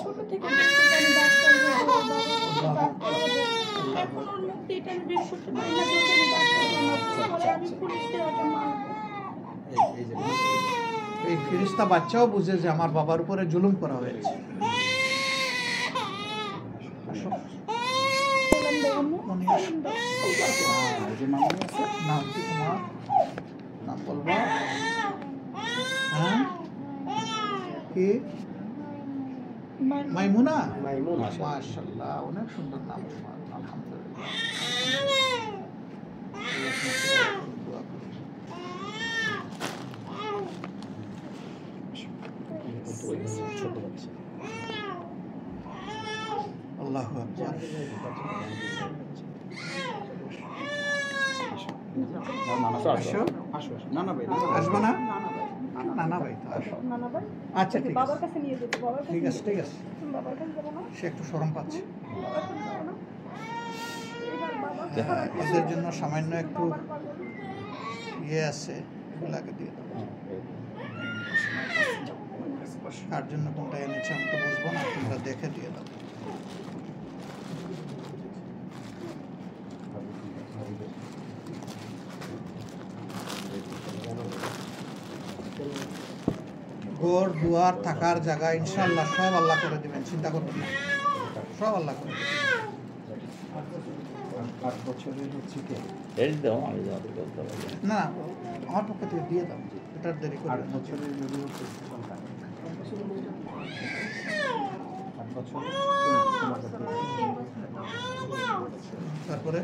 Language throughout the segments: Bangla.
ছোট থেকে আমি ডাক্তার হবো, ডাক্তার হবো, এখন ওর মুক্তি এটা আমি বের করতে পারি না যে আমি ডাক্তার বানাবো, বলে আমি পুলিশদের ওটা মারবো। এই ফেরেশতা বাচ্চাও বুঝে যে আমার বাবার উপরে জুলুম করা হয়েছে। আসো। মনে আসো। নাম কি তোমার? নাম বলবা? হ্যাঁ কি? মাইমুনা? মাশাআল্লাহ, অনেক সুন্দর নাম তোমার, আলহামদুলিল্লাহ। আল্লাহু আকবার। আসো। আসবে না? নানা ভাই তো আসো। আচ্ছা ঠিক আছে, বাবার কাছে নিয়ে যেতে, বাবার কাছে ঠিক আছে, ঠিক আছে। বাবার কাছে যাবো না, সে একটু শরম পাচ্ছে। বাবার কাছে যাবো না। এবার বাবা এদের জন্য সামান্য একটু ইয়ে আছে, এগুলাকে দিয়ে দেবো। কার জন্য কোনটা এনেছে আমি তো বুঝবো না, তোমরা দেখে দিয়ে দাও। ঘর দুয়ার থাকার জায়গা ইনশাআল্লাহ সব আল্লাহ করে দিবেন, চিন্তা করবেন না, সব আল্লাহ করে দিবেন। 8 বছরের হচ্ছে কি না, আমার পক্ষ থেকে দিয়ে দাও, এটার দেরি করে। 8 বছরের যদি হচ্ছে তারপরে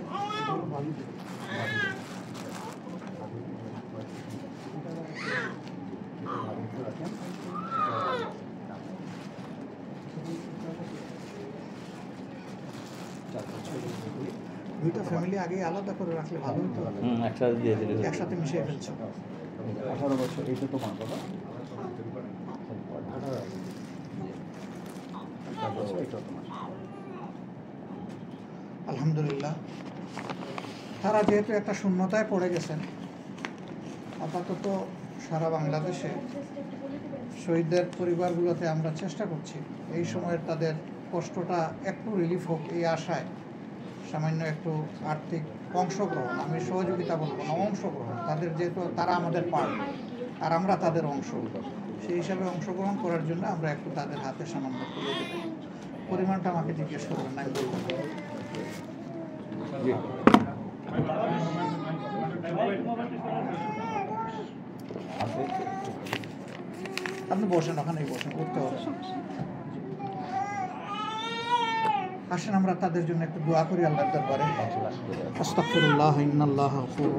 দুইটা ফ্যামিলি আগে আলাদা করে রাখলে ভালো হতো। একসাথে দিয়ে দিলে একসাথে মিশিয়ে ফেলছো। 18 বছর, এইটা তো তোমার বাবা। আলহামদুলিল্লাহ, তারা যেহেতু একটা শূন্যতায় পড়ে গেছেন, আপাতত সারা বাংলাদেশে শহীদদের পরিবারগুলোতে আমরা চেষ্টা করছি এই সময়ের তাদের কষ্টটা একটু রিলিফ হোক এই আশায় সামান্য একটু আর্থিক অংশগ্রহণ, আমি সহযোগিতা বলবো না, অংশগ্রহণ, তাদের যেহেতু তারা আমাদের পার্ট আর আমরা তাদের অংশ, সেই হিসাবে অংশগ্রহণ করার জন্য আমরা একটু তাদের হাতে সামান্য তুলে দেব। পরিমাণটা আমাকে জিজ্ঞেস করবেন না, আমি বলবো না। আপনি বসেন, ওখানেই বসেন, উঠতে হবে। আসেন আমরা তাদের জন্য একটু দোয়া করি আল্লাহর দরবারে। আস্তাগফিরুল্লাহ, ইন্নাল্লাহা গফুর